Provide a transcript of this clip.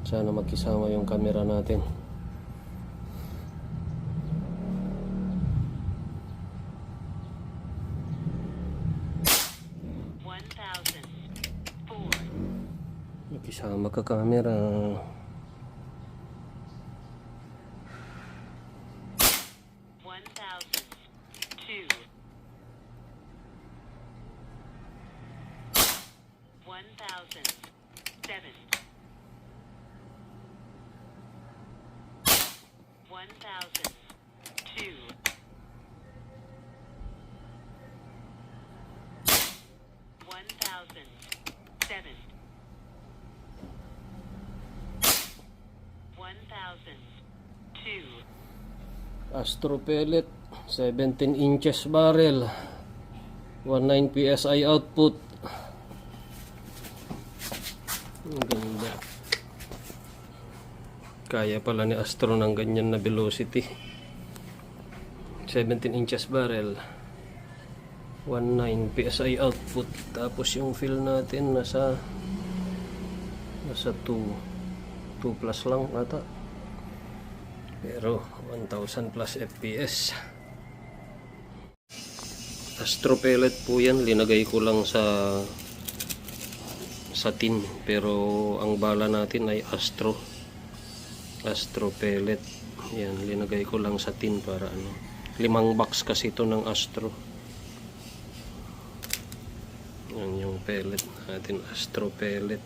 Sana magkisama yung camera natin. Magkisama ka camera. 1,002. Astro pellet, 17 inches barrel, 19 PSI output. Ang ganda. Kaya pala ni Astro ng ganyan na velocity. 17 inches barrel, 19 PSI output. Tapos yung fill natin nasa 2 plus lang ata, pero 1000 plus FPS. Astro pellet po yan. Linagay ko lang sa tin, pero ang bala natin ay Astro pellet. Yan, linagay ko lang sa tin para 5 box kasi ito ng Astro. Yan yung pellet natin, Astro pellet.